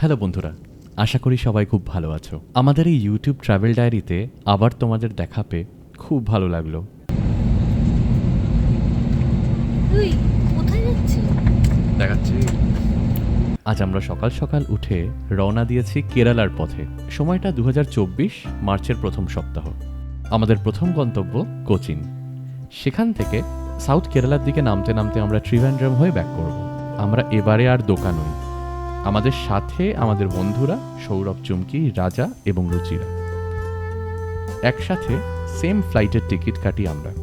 Hello বন্ধুরা, আশা করি সবাই খুব ভালো আছো। আমাদের এই ইউটিউব ট্রাভেল ডায়েরিতে আবার তোমাদের দেখা পেয়ে খুব ভালো লাগলো। তুই কোথায় যাচ্ছিস? দেখাচ্ছি। আজ আমরা সকাল সকাল উঠে রওনা দিয়েছি কেরালার পথে। সময়টা 2024 মার্চের প্রথম সপ্তাহ। আমাদের প্রথম গন্তব্য কোচিন। সেখান থেকে সাউথ কেরালার দিকে নামতে নামতে আমরা ত্রিভেন্দ্রম হয়ে ব্যাক করব। আমরা এবারে আর দোকান নই, আমাদের সাথে আমাদের বন্ধুরা সৌরভ, চুমকি, রাজা এবং রুচিরা একসাথে সেম ফ্লাইটের টিকিট কাটি আমরা।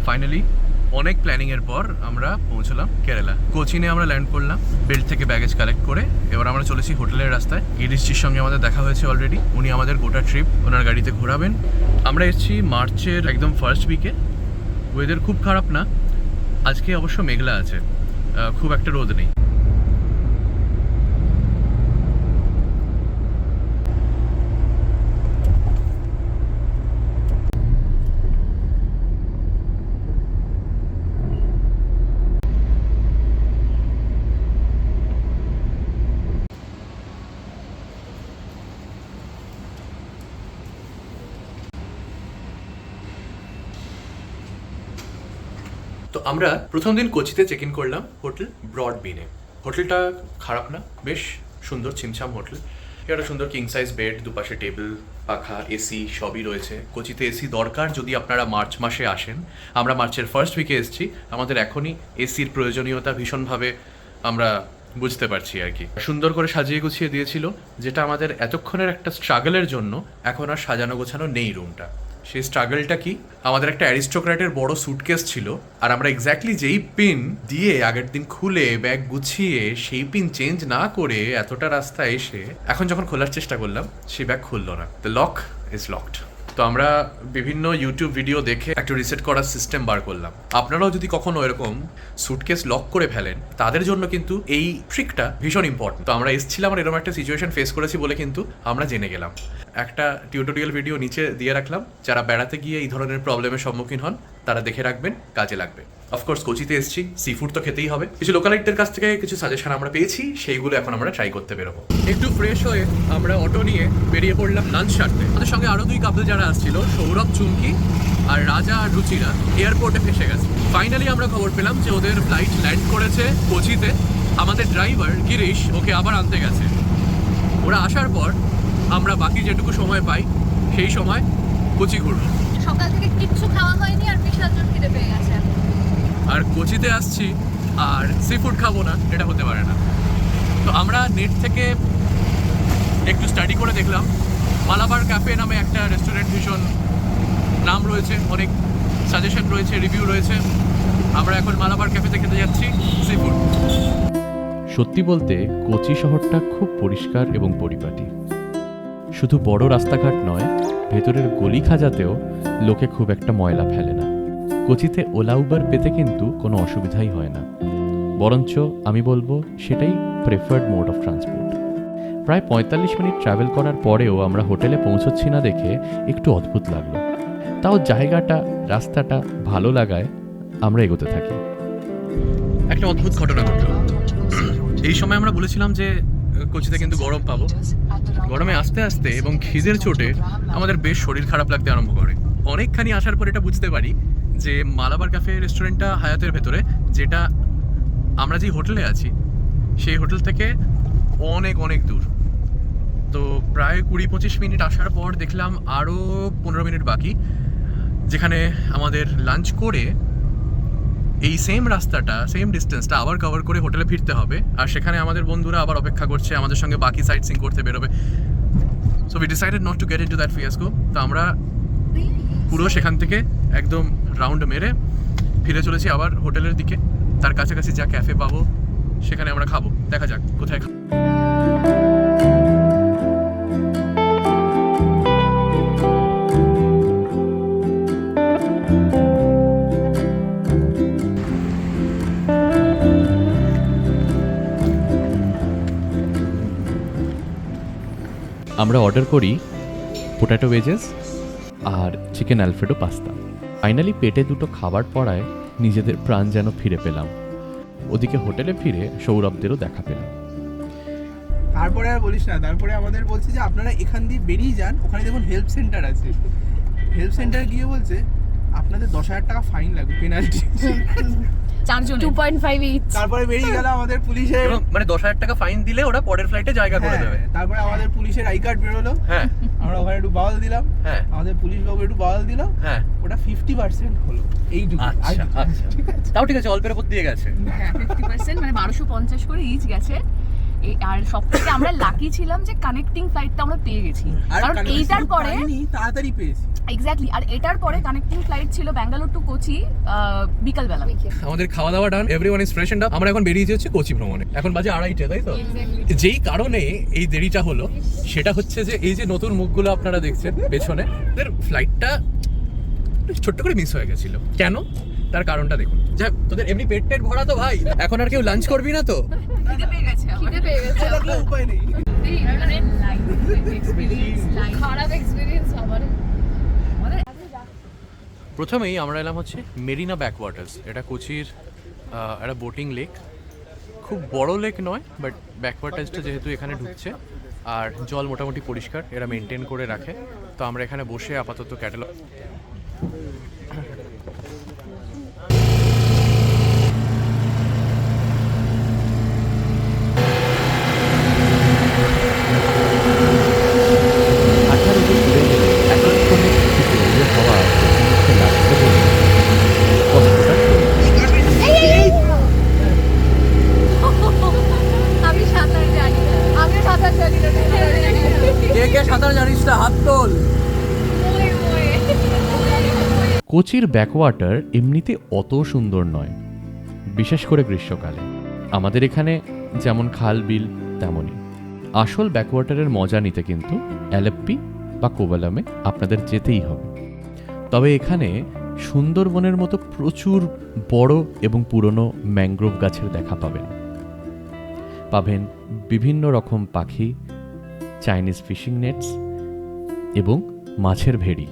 ফাইনালি অনেক প্ল্যানিংয়ের পর আমরা পৌঁছলাম কেরালা। কোচিনে আমরা ল্যান্ড করলাম বেল্ট থেকে ব্যাগেজ কালেক্ট করে। এবার আমরা চলেছি হোটেলের রাস্তায়। গিরিশজির সঙ্গে আমাদের দেখা হয়েছে অলরেডি, উনি আমাদের গোটা ট্রিপ ওনার গাড়িতে ঘোরাবেন। আমরা এসেছি মার্চের একদম ফার্স্ট উইকে। ওয়েদার খুব খারাপ না, আজকে অবশ্য মেঘলা আছে, খুব একটা রোদ নেই। তো আমরা প্রথম দিন কোচিতে চেক ইন করলাম হোটেল ব্রডবিনে। হোটেলটা খারাপ না, বেশ সুন্দর ছিমছাম হোটেল। একটা সুন্দর কিং সাইজ বেড, দুপাশে টেবিল, পাখা, এসি সবই রয়েছে। কোচিতে এসি দরকার যদি আপনারা মার্চ মাসে আসেন। আমরা মার্চের ফার্স্ট উইকে এসেছি, আমাদের এখনই এসির প্রয়োজনীয়তা ভীষণভাবে আমরা বুঝতে পারছি আর কি। সুন্দর করে সাজিয়ে গুছিয়ে দিয়েছিল, যেটা আমাদের এতক্ষণের একটা স্ট্রাগলের জন্য এখন আর সাজানো গোছানো নেই রুমটা। সেই স্ট্রাগলটা কি, আমাদের একটা অ্যারিস্টোক্র্যাটের বড় সুটকেস ছিল, আর আমরা এক্স্যাক্টলি যেই পিন দিয়ে আগের দিন খুলে ব্যাগ গুছিয়ে সেই পিন চেঞ্জ না করে এতটা রাস্তা এসে এখন যখন খোলার চেষ্টা করলাম, সেই ব্যাগ খুললো না। The lock is locked. তো আমরা বিভিন্ন ইউটিউব ভিডিও দেখে একটা রিসেট করার সিস্টেম বার করলাম। আপনারাও যদি কখনো এরকম সুটকেস লক করে ফেলেন, তাদের জন্য কিন্তু এই ট্রিকটা ভীষণ ইম্পর্টেন্ট। তো আমরা এসেছিলাম আর এরকম একটা সিচুয়েশন ফেস করেছি বলে কিন্তু আমরা জেনে গেলাম। একটা টিউটোরিয়াল ভিডিও নিচে দিয়ে রাখলাম, যারা বেড়াতে গিয়ে এই ধরনের প্রবলেমের সম্মুখীন হন তারা দেখে রাখবেন, কাজে লাগবে। অফকোর্স কোচিতে এসেছি, সি ফুড তো খেতেই হবে। কিছু লোকালাইটদের কাছ থেকে কিছু সাজেশন আমরা পেয়েছি, সেইগুলো এখন আমরা ট্রাই করতে বেরোবো। একটু ফ্রেশ হয়ে আমরা অটো নিয়ে বেরিয়ে পড়লাম লাঞ্চ সারতে। আমাদের সঙ্গে আরো দুই কাপল যারা আসছিল, সৌরভ, চুমকি আর রাজা আর রুচিরা, এয়ারপোর্টে ফেসে গেছে। ফাইনালি আমরা খবর পেলাম যে ওদের ফ্লাইট ল্যান্ড করেছে কোচিতে। আমাদের ড্রাইভার গিরিশ ওকে আবার আনতে গেছে। ওরা আসার পর আমরা বাকি যেটুকু সময় পাই সেই সময় কোচি ঘুরবো। সকাল থেকে কিচ্ছু খাওয়া হয়নি আর বিশাল জোর খিদে পেয়ে গেছে। আর কোচিতে আসছি আর সি ফুড খাবো না, এটা হতে পারে না। তো আমরা নেট থেকে একটু স্টাডি করে দেখলাম, মালাবার ক্যাফে নামে একটা রেস্টুরেন্ট, ভীষণ নাম রয়েছে, অনেক সাজেশন রয়েছে, রিভিউ রয়েছে। আমরা এখন মালাবার ক্যাফেতে খেতে যাচ্ছি সি ফুড। সত্যি বলতে কোচি শহরটা খুব পরিষ্কার এবং পরিপাটি। শুধু বড় রাস্তাঘাট নয়, ভেতরের গলি খাজাতেও লোকে খুব একটা ময়লা ফেলে না। কোচিতে ওলা উবার পেতে কিন্তু কোনো অসুবিধাই হয় না, বরঞ্চ আমি বলবো সেটাই প্রেফার্ড মোড অফ ট্রান্সপোর্ট। প্রায় 45 মিনিট ট্রাভেল করার পরেও আমরা হোটেলে পৌঁছচ্ছি না দেখে একটু অদ্ভুত লাগলো। তাও জায়গাটা, রাস্তাটা ভালো লাগায় আমরা এগোতে থাকি। একটা অদ্ভুত ঘটনা ঘটলো। এই সময় আমরা বলেছিলাম যে কোচিতে কিন্তু গরম পাবো। গরমে আস্তে আস্তে এবং খিদের চোটে আমাদের বেশ শরীর খারাপ লাগতে আরম্ভ করে। অনেকখানি আসার পর এটা বুঝতে পারি যে মালাবার ক্যাফে রেস্টুরেন্টটা হায়াতের ভেতরে, যেটা আমরা যে হোটেলে আছি সেই হোটেল থেকে অনেক অনেক দূর। তো প্রায় 20-25 মিনিট আসার পর দেখলাম আরও 15 মিনিট বাকি, যেখানে আমাদের লাঞ্চ করে এই সেম রাস্তাটা, সেম ডিস্টেন্সটা আবার কভার করে হোটেলে ফিরতে হবে। আর সেখানে আমাদের বন্ধুরা আবার অপেক্ষা করছে, আমাদের সঙ্গে বাকি সাইট সিং করতে বেরোবে। So we decided not to get into that fiasco. তো আমরা পুরো সেখান থেকে একদম রাউন্ড মেরে ফিরে চলেছি আবার হোটেলের দিকে। তার কাছাকাছি যা ক্যাফে পাবো দেখা যাক কোথায় আমরা অর্ডার করি পোটাটো ভেজেস আর চিকেন অ্যালফ্রেডো পাস্তা। ফাইনালি পেটে দুটো খাবার পড়ায় নিজেদের প্রাণ যেন ফিরে পেলাম। ওদিকে হোটেলে ফিরে সৌরভদেরও দেখা পেলাম। তারপরে আর বলিস না, তারপরে আমাদের বলছে যে আপনারা এখান দিয়ে বেরিয়ে যান, ওখানে দেখুন হেল্প সেন্টার আছে। হেল্প সেন্টার গিয়ে বলছে আপনাদের 10,000 টাকা ফাইন লাগবে, পেনাল্টি। চারজন 2.5 ইচ। তারপরে বেরিয়ে গেল আমাদের পুলিশের, মানে 10,000 টাকা ফাইন দিলে ওরা পরের ফ্লাইটে জায়গা করে দেবে। তারপরে আমাদের পুলিশের আই কার্ড বেরোলো। হ্যাঁ, আমরা ওখানে একটু বাওয়াল দিলাম। হ্যাঁ, আমাদের পুলিশ বাবু একটু বাওয়াল দিল। হ্যাঁ, ওটা 50% হলো এইটুকু। আচ্ছা আচ্ছা, তাও ঠিক আছে, অল্পের উপর দিয়ে গেছে। হ্যাঁ 50% মানে 1250 করে ইচ গেছে। আর সবথেকে আমরা লাকি ছিলাম যে কানেক্টিং ফ্লাইটটা আমরা পেয়ে গেছি, কারণ এইটার পরে তাড়াতাড়ি পেয়েছি। এক্স্যাক্টলি, আর এটার পরে কানেক্টিং ফ্লাইট ছিল ব্যাঙ্গালোর টু কোচি বিকালবেলা। আমাদের খাওয়া দাওয়া done, everyone is fresh and up. আমরা এখন বেরিয়ে যাচ্ছি কোচি ভ্রমণে। এখন বাজে 2:30, তাই তো? যেই কারণে এই দেরিটা হলো সেটা হচ্ছে যে এই যে নতুন মুখগুলো আপনারা দেখছেন পেছনে, ওদের ফ্লাইটটা ছোট্ট করে মিস হয়ে গেছিল। কেন? তার কারণটা দেখুন। যাক, তোদের এমনি পেট ভরা তো ভাই, এখন আর কেউ লাঞ্চ করবি না তো? খিদে পেয়ে গেছে, তাহলে উপায় নেই। খারাপ এক্সপেরিয়েন্স আমার। প্রথমেই আমরা এলাম হচ্ছে মেরিনা ব্যাকওয়াটার্স। এটা কোচির একটা বোটিং লেক। খুব বড় লেক নয়, বাট ব্যাকওয়াটার্সটা যেহেতু এখানে ঢুকছে আর জল মোটামুটি পরিষ্কার, এরা মেনটেন করে রাখে। তো আমরা এখানে বসে আপাতত ক্যাটালগ আমি সাঁতার জানি না, আমি সাঁতার জানি না। কে সাঁতার জানিস না হাত তোল। কোচির ব্যাকওয়াটার এমনিতে অত সুন্দর নয়, বিশেষ করে গ্রীষ্মকালে। আমাদের এখানে যেমন খাল বিল তেমনই। আসল ব্যাকওয়াটারের মজা নিতে কিন্তু অ্যালেপ্পি বা কোভালামে আপনাদের যেতেই হবে। তবে এখানে সুন্দরবনের মতো প্রচুর বড় এবং পুরনো ম্যানগ্রোভ গাছের দেখা পাবেন বিভিন্ন রকম পাখি, চাইনিজ ফিশিং নেটস এবং মাছের ভেড়ি।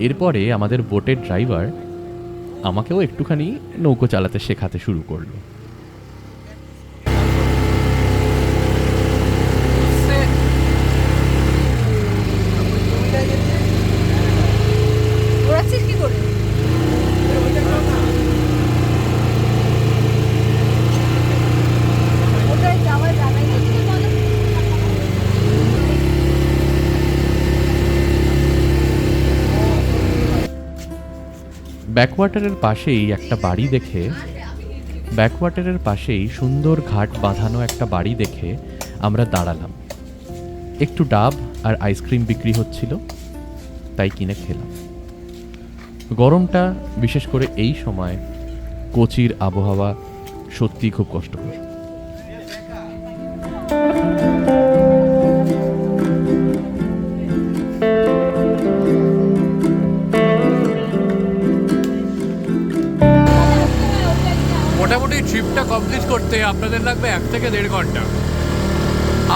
এরপরে আমাদের বোটের ড্রাইভার আমাকেও একটুখানি নৌকো চালাতে শেখাতে শুরু করলো। কি করে ওটাই যাওয়া জানাই ব্যাকওয়াটারের পাশেই একটা বাড়ি দেখে ব্যাকওয়াটারের পাশেই সুন্দর ঘাট বাঁধানো একটা বাড়ি দেখে আমরা দাঁড়ালাম। একটু ডাব আর আইসক্রিম বিক্রি হচ্ছিল, তাই কিনে খেলাম। গরমটা বিশেষ করে এই সময় কোচির আবহাওয়া সত্যি খুব কষ্টকর। মোটামুটি ট্রিপটা কমপ্লিট করতে আপনাদের লাগবে 1 থেকে 1.5 ঘন্টা।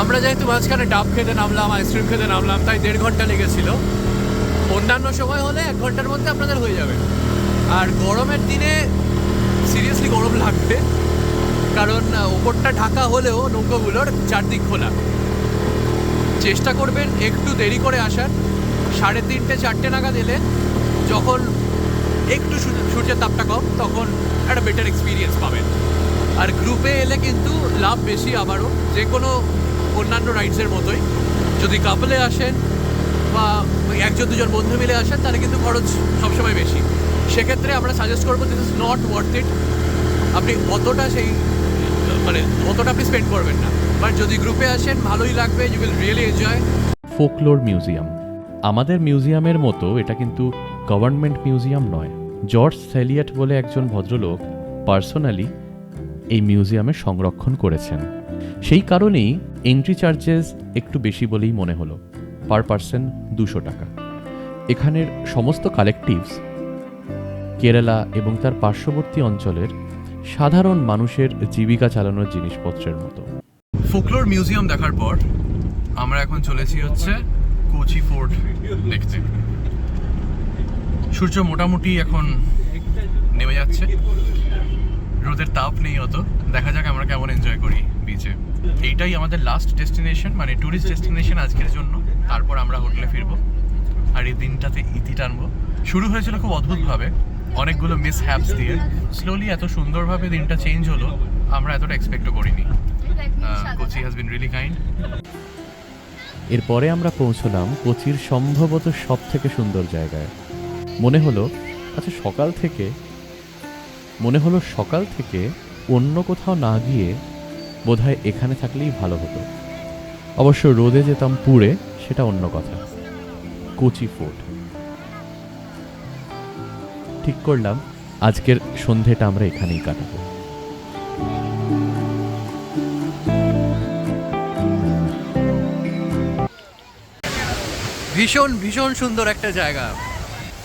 আমরা যেহেতু মাঝখানে ডাব খেতে নামলাম, আইসক্রিম খেতে নামলাম, তাই 1.5 ঘন্টা লেগেছিল। অন্যান্য সময় হলে 1 ঘন্টার মধ্যে আপনাদের হয়ে যাবে। আর গরমের দিনে সিরিয়াসলি গরম লাগবে, কারণ ওপরটা ঢাকা হলেও নৌকোগুলোর চারদিক খোলা। চেষ্টা করবেন একটু দেরি করে আসার, 3:30 4টে নাগাদ এলে যখন একটু সূর্যের তাপটা কম, তখন একটা বেটার এক্সপিরিয়েন্স পাবেন। আর গ্রুপে এলে কিন্তু লাভ বেশি আবারও, যে কোনো অন্যান্য রাইডসের মতোই। যদি কাপলে আসেন বা 1-2 বন্ধু মিলে আসেন, তাহলে কিন্তু খরচ সবসময় বেশি। সেক্ষেত্রে আমরা সাজেস্ট করবো this is not worth it. আপনি অতটা আপনি স্পেন্ড করবেন না, বাট যদি গ্রুপে আসেন ভালোই লাগবে, you will really enjoy. Folklore museum আমাদের মিউজিয়ামের মতো এটা কিন্তু গভর্নমেন্ট মিউজিয়াম নয়। জর্জ সেলিয়েট বলে একজন ভদ্রলোক পার্সোনালি এই মিউজিয়ামে সংরক্ষণ করেছেন। সেই কারণেই এন্ট্রি চার্জেস একটু বেশি বলেই মনে হলো, পার পার্সন 200 টাকা। এখানের সমস্ত কালেকটিভস কেরালা এবং তার পার্শ্ববর্তী অঞ্চলের সাধারণ মানুষের জীবিকা চালানোর জিনিসপত্রের মতো। ফোকলোর মিউজিয়াম দেখার পর আমরা এখন চলেছি হচ্ছে কোচি ফোর্ট দেখতে। সূর্য মোটামুটি এখন নেমে যাচ্ছে, রোদের তাপ নেই অত। দেখা যাক আমরা কেমন এনজয় করি বিচে। এইটাই আমাদের লাস্ট ডেস্টিনেশন, মানে ট্যুরিস্ট ডেস্টিনেশন আজকের জন্য। তারপর আমরা হোটেলে ফিরবো আর এই দিনটাতে ইতি টানবো। শুরু হয়েছিল খুব অদ্ভুতভাবে, অনেকগুলো মিস হ্যাপস দিয়ে। স্লোলি এত সুন্দরভাবে দিনটা চেঞ্জ হলো, আমরা এতটা এক্সপেক্টও করিনি। Kochi has been really kind. এরপরে আমরা পৌঁছলাম কোচির সম্ভবত সব থেকে সুন্দর জায়গায়। মনে হলো সকাল থেকে অন্য কোথাও না গিয়ে বোধহয় এখানে থাকলেই ভালো হতো। অবশ্য রোদে যেতাম পুড়ে, সেটা অন্য কথা। কোচি ফোর্ট ঠিক করলাম আজকের সন্ধেটা আমরা এখানেই কাটাবো। ভীষণ ভীষণ সুন্দর একটা জায়গা।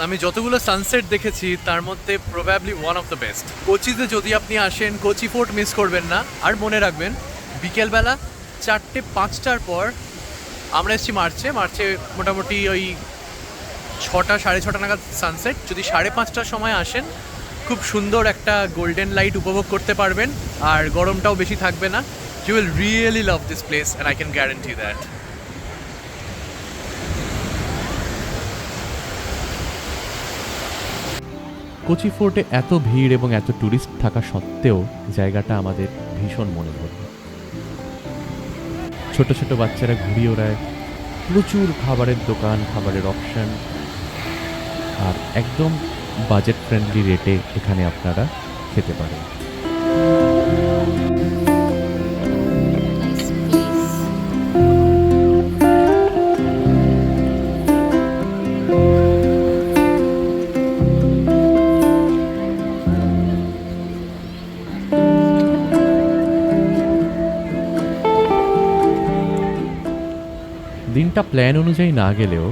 আমি যতগুলো সানসেট দেখেছি তার মধ্যে probably one of the best. কোচিতে যদি আপনি আসেন, কোচি ফোর্ট মিস করবেন না। আর মনে রাখবেন, বিকেলবেলা 4টে-5টার পর আমরা এসেছি মার্চে মোটামুটি ওই 6টা 6:30 নাগাদ সানসেট। যদি 5:30টার সময় আসেন, খুব সুন্দর একটা গোল্ডেন লাইট উপভোগ করতে পারবেন, আর গরমটাও বেশি থাকবে না। You will really love this place and I can guarantee that. Kochi ফোর্টে এত ভিড় এবং এত ট্যুরিস্ট থাকা সত্ত্বেও জায়গাটা আমাদের ভীষণ মনে ধরল। ছোট ছোট বাচ্চারা ঘুড়ি ওড়ায়, প্রচুর খাবারের দোকান, খাবারের অপশন, আর একদম বাজেট ফ্রেন্ডলি রেটে এখানে আপনারা খেতে পারেন। দিনটা প্ল্যান অনুযায়ী না গেলেও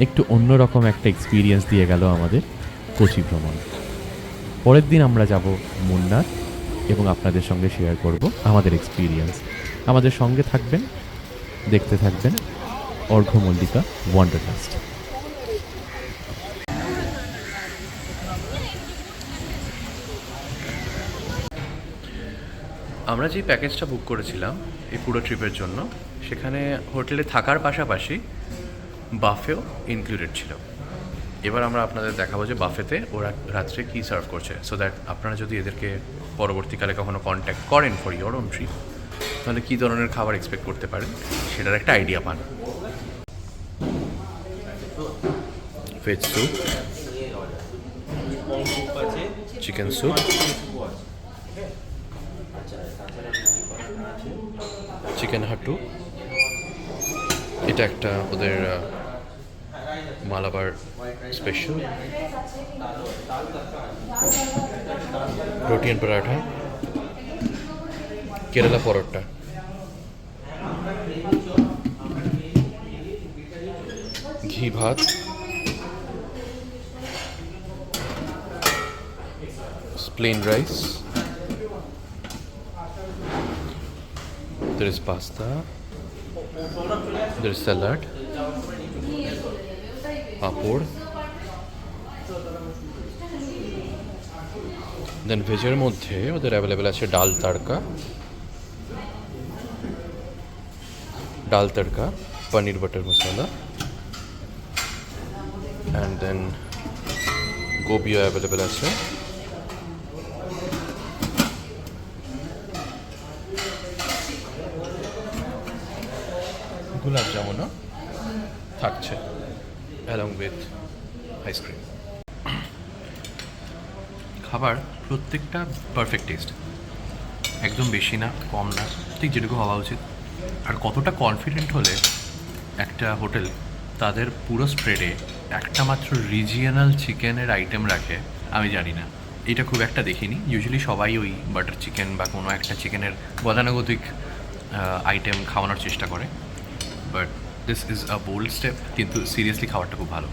একটু অন্যরকম একটা এক্সপিরিয়েন্স দিয়ে গেল আমাদের কোচি ভ্রমণ। পরের দিন আমরা যাব মুন্নার এবং আপনাদের সঙ্গে শেয়ার করব আমাদের এক্সপিরিয়েন্স। আমাদের সঙ্গে থাকবেন, দেখতে থাকবেন অর্ঘ্যমল্লিকা ওয়ান্ডারলাস্ট। আমরা যে প্যাকেজটা বুক করেছিলাম এই পুরো ট্রিপের জন্য, সেখানে হোটেলে থাকার পাশাপাশি বাফেও ইনক্লুডেড ছিল। এবার আমরা আপনাদের দেখাবো যে বাফেতে ওরা রাত্রে কী সার্ভ করছে, সো দ্যাট আপনারা যদি এদেরকে পরবর্তীকালে কখনো কন্ট্যাক্ট করেন ফর ইয়োর ওন ট্রিপ, তাহলে কী ধরনের খাবার এক্সপেক্ট করতে পারেন সেটার একটা আইডিয়া পান। Veg soup, chicken soup, chicken হাটু, এটা একটা ওদের মালাবার স্পেশাল, রুটি এন্ড পরাঠা, কেরালা পরোটা, ঘি ভাত, plain rice, there is pasta, there is salad, papod, দেন ভেজের মধ্যে ওদের অ্যাভেলেবেল আছে dal tadka, paneer butter masala, and then গোবিও অ্যাভেলেবেল আছে। গোলাপ জামুনও থাকছে অ্যালং উইথ আইসক্রিম। খাবার প্রত্যেকটা পারফেক্ট টেস্ট, একদম বেশি না কম না, ঠিক যেটুকু হওয়া উচিত। আর কতটা কনফিডেন্ট হলে একটা হোটেল তাদের পুরো স্প্রেডে একটা মাত্র রিজিয়নাল চিকেনের আইটেম রাখে আমি জানি না। এটা খুব একটা দেখিনি, ইউজুয়ালি সবাই ওই বাটার চিকেন বা কোনো একটা চিকেনের গতানুগতিক আইটেম খাওয়ানোর চেষ্টা করে, but this is a bold step. কিন্তু সিরিয়াসলি খাবারটা খুব ভালো।